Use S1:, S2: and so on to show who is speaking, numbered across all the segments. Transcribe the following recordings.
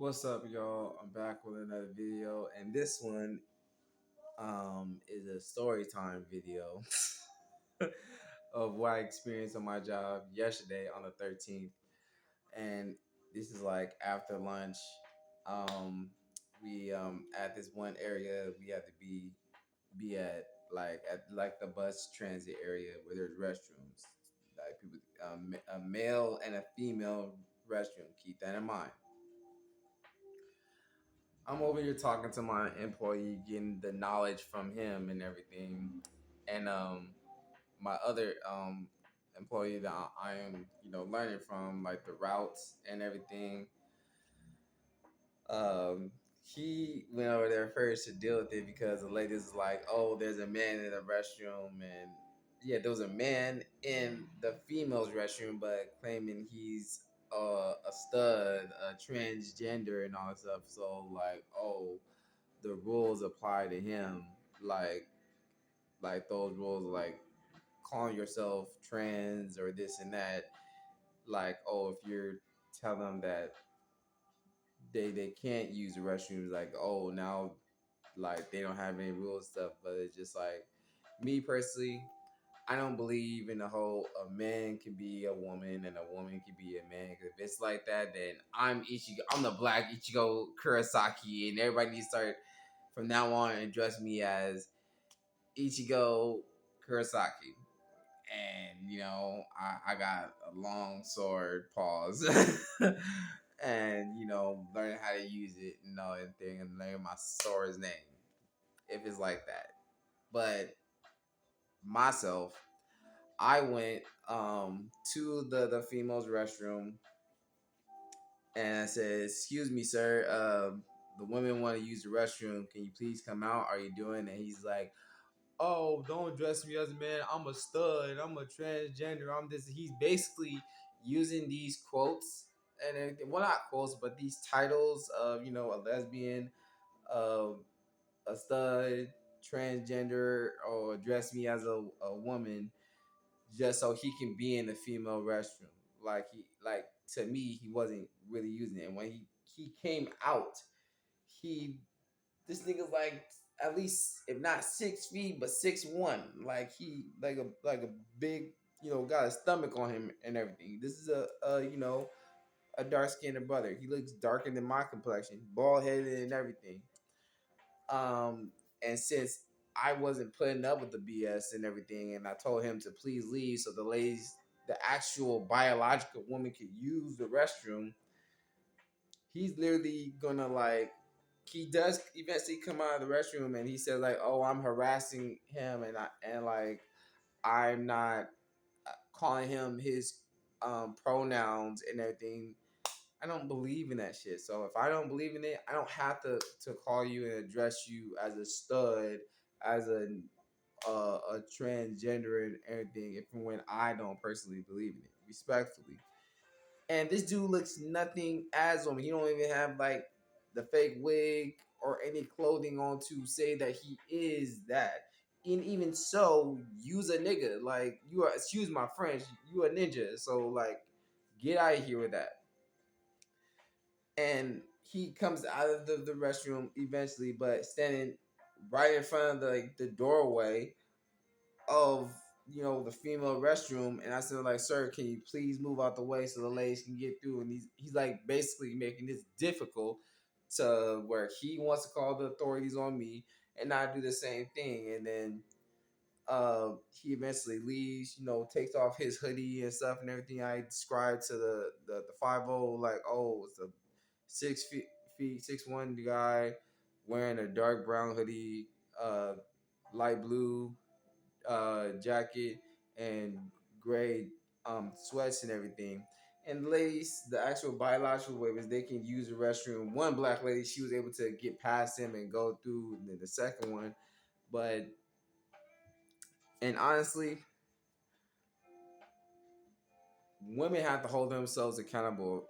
S1: What's up, y'all? I'm back with another video, and this one is a story time video of what I experienced on my job yesterday on the 13th. And this is like after lunch. Um, we at this one area we have to be at like the bus transit area where there's restrooms, like people, a male and a female restroom. Keep that in mind. I'm over here talking to my employee, getting the knowledge from him and everything, and my other employee that I am, learning from, like the routes and everything. Um, he went over there first to deal with it because the lady was like, "Oh, there's a man in the restroom," and yeah, there was a man in the female's restroom, but claiming he's a stud, a transgender, and all that stuff. So like, oh, the rules apply to him, like those rules, like calling yourself trans or this and that. Like, oh, if you're telling them that they can't use the restrooms, like, oh, now like they don't have any rules stuff. But it's just like, me personally, I don't believe in the whole a man can be a woman and a woman can be a man. Cause if it's like that, then I'm Ichigo. I'm the Black Ichigo Kurosaki, and everybody needs to start from now on and address me as Ichigo Kurosaki. And I got a long sword, pause, and learning how to use it and all that thing, and learning my sword's name if it's like that. But myself, I went to the female's restroom, and I said, "Excuse me, sir. The women want to use the restroom. Can you please come out? Are you doing?" And he's like, "Oh, don't dress me as a man. I'm a stud. I'm a transgender. I'm this." He's basically using these quotes and everything. Well, not quotes, but these titles of a lesbian, uh, a stud, transgender, or dress me as a woman, just so he can be in the female restroom. Like to me, he wasn't really using it. And when he came out, he this nigga's like at least if not 6 feet, but 6'1". Like he like a big, got a stomach on him and everything. This is a dark skinned brother. He looks darker than my complexion, bald headed and everything. And since I wasn't putting up with the BS and everything, and I told him to please leave so the actual biological woman could use the restroom, he's literally gonna like he does eventually come out of the restroom and he says like, "Oh, I'm harassing him and like I'm not calling him his pronouns and everything." I don't believe in that shit. So if I don't believe in it, I don't have to call you and address you as a stud, as a transgender and everything. If and when I don't personally believe in it, respectfully. And this dude looks nothing as woman. He don't even have like the fake wig or any clothing on to say that he is that. And even so, use a nigga. Like you are, excuse my French, you a ninja. So like, get out of here with that. And he comes out of the restroom eventually, but standing right in front of the doorway of the female restroom, and I said like, "Sir, can you please move out the way so the ladies can get through?" And he's like basically making this difficult to where he wants to call the authorities on me, and I do the same thing. And then he eventually leaves, takes off his hoodie and stuff and everything. I described to the 50, like, oh, it's a 6 feet 6'1" guy wearing a dark brown hoodie, uh light blue jacket, and gray sweats and everything. And the ladies, the actual biological waivers, they can use the restroom. One black lady, she was able to get past him and go through the second one. But and honestly, women have to hold themselves accountable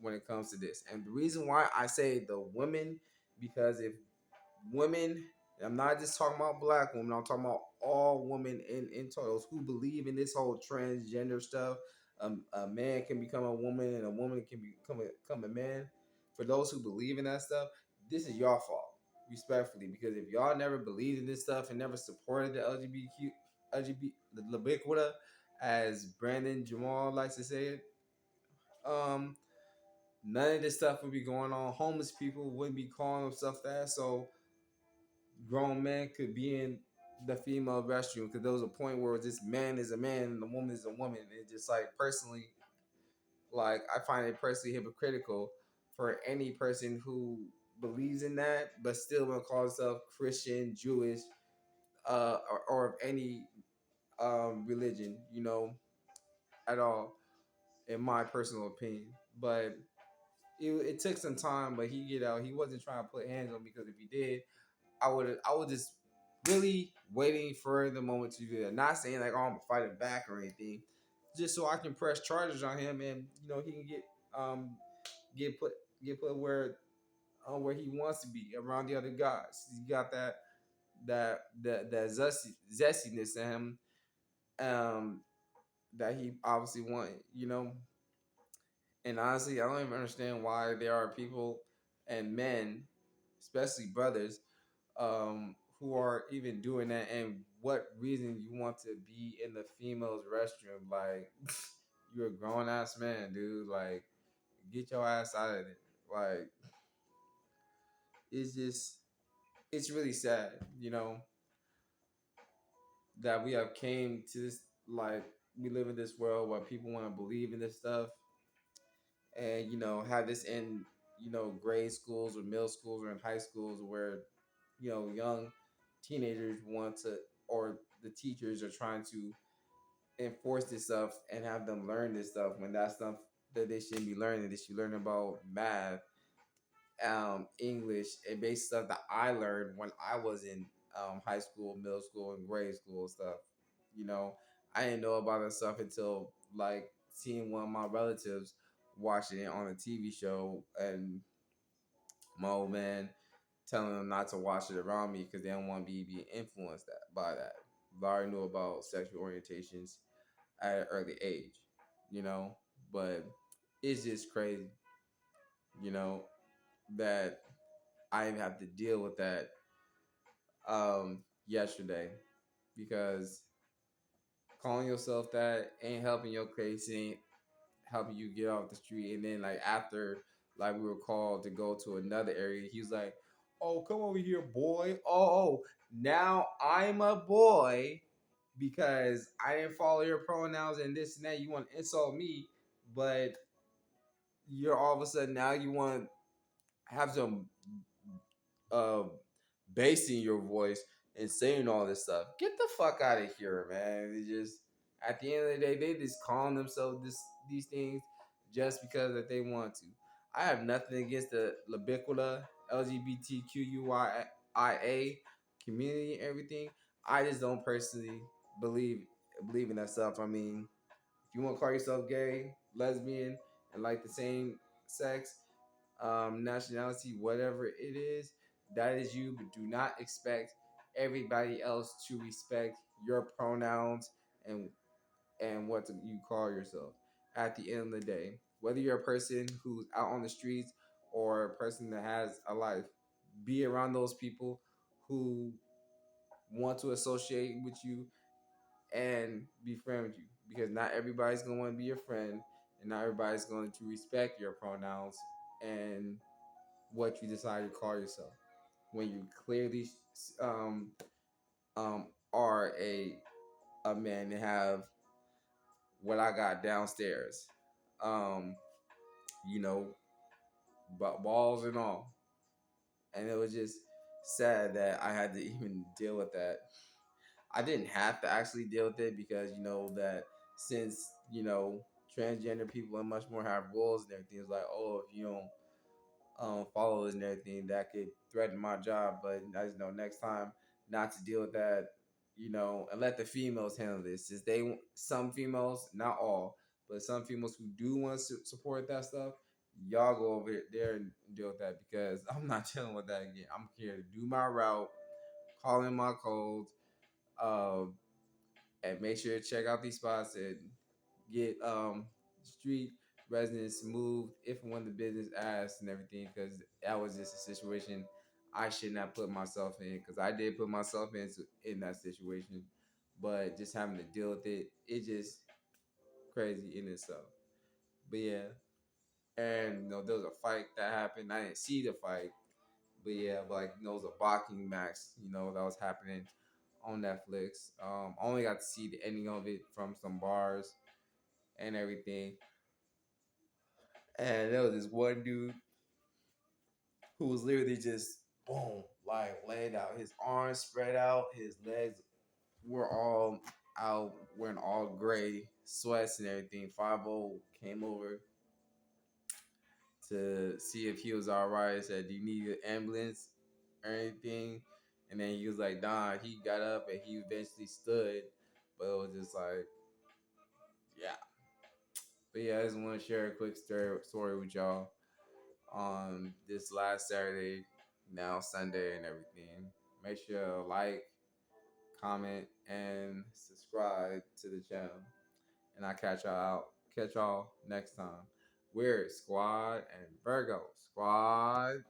S1: when it comes to this. And the reason why I say the women, because if women, I'm not just talking about black women, I'm talking about all women in totals who believe in this whole transgender stuff. A man can become a woman and a woman can become a man. for those who believe in that stuff, this is your fault, respectfully, because if y'all never believed in this stuff and never supported the the ubiquita, as Brandon Jamal likes to say it, um, none of this stuff would be going on. Homeless people wouldn't be calling themselves that. So grown men could be in the female restroom because there was a point where this man is a man and the woman is a woman. And it's just like personally, like I find it personally hypocritical for any person who believes in that, but still want to call himself Christian, Jewish, or of any religion, at all, in my personal opinion. But it took some time, but he get out. He wasn't trying to put hands on me because if he did, I would just really waiting for the moment to do that. Not saying like, oh, I'm fighting back or anything, just so I can press charges on him and he can um get put get put where he wants to be around the other guys. He got that zestiness in him, um that he obviously wanted. And honestly, I don't even understand why there are people and men, especially brothers, who are even doing that, and what reason you want to be in the female's restroom. Like, you're a grown ass man, dude. Like, get your ass out of it. Like, it's just, it's really sad, that we have came to this, like, we live in this world where people want to believe in this stuff and, have this in, grade schools or middle schools or in high schools where, young teenagers want to, or the teachers are trying to enforce this stuff and have them learn this stuff when that's stuff that they shouldn't be learning. They should learn about math, English, and basic stuff that I learned when I was in high school, middle school, and grade school stuff. You know, I didn't know about that stuff until like seeing one of my relatives watching it on a TV show, and my old man telling them not to watch it around me because they don't want to be influenced by that. I already knew about sexual orientations at an early age, you know, but it's just crazy, you know, that I even have to deal with that yesterday, because calling yourself that ain't helping your case, ain't helping you get off the street. And then like after, like, we were called to go to another area, he was like, oh, come over here, boy. Oh, now I'm a boy because I didn't follow your pronouns and this and that. You want to insult me, but you're all of a sudden now you want to have some uh bass in your voice and saying all this stuff. Get the fuck out of here, man. It just, at the end of the day, they just calling themselves these things just because that they want to. I have nothing against the Libiquita, LGBTQIA community and everything. I just don't personally believe in that stuff. I mean, if you want to call yourself gay, lesbian, and like the same sex, nationality, whatever it is, that is you. But do not expect everybody else to respect your pronouns and what you call yourself. At the end of the day, whether you're a person who's out on the streets or a person that has a life, be around those people who want to associate with you and befriend with you, because not everybody's going to want to be your friend, and not everybody's going to respect your pronouns and what you decide to call yourself when you clearly um, are a man and have what I got downstairs, um, you know, balls and all. And it was just sad that I had to even deal with that. I didn't have to actually deal with it because that since transgender people and much more have roles and everything, it's like, oh, if you don't followers and everything, that could threaten my job. But I just know next time not to deal with that, and let the females handle this. Since some females, not all, but some females who do want to support that stuff, y'all go over there and deal with that, because I'm not dealing with that again. I'm here to do my route, call in my codes, and make sure to check out these spots and get street residents moved if and when the business asked and everything, because that was just a situation I should not put myself in, because I did put myself in that situation, but just having to deal with it just crazy in itself. But yeah, and there was a fight that happened. I didn't see the fight, but yeah, but like it was a boxing match, that was happening on Netflix. I only got to see the ending of it from some bars and everything. And there was this one dude who was literally just boom, like laid out, his arms spread out, his legs were all out, wearing all gray, sweats and everything. 50 came over to see if he was all right. I said, "Do you need an ambulance or anything?" And then he was like, "Nah." He got up and he eventually stood, but it was just like, yeah. But yeah, I just want to share a quick story with y'all on this last Saturday, now Sunday, and everything. Make sure to like, comment, and subscribe to the channel. And I'll catch y'all next time. We're Squad and Virgo Squad.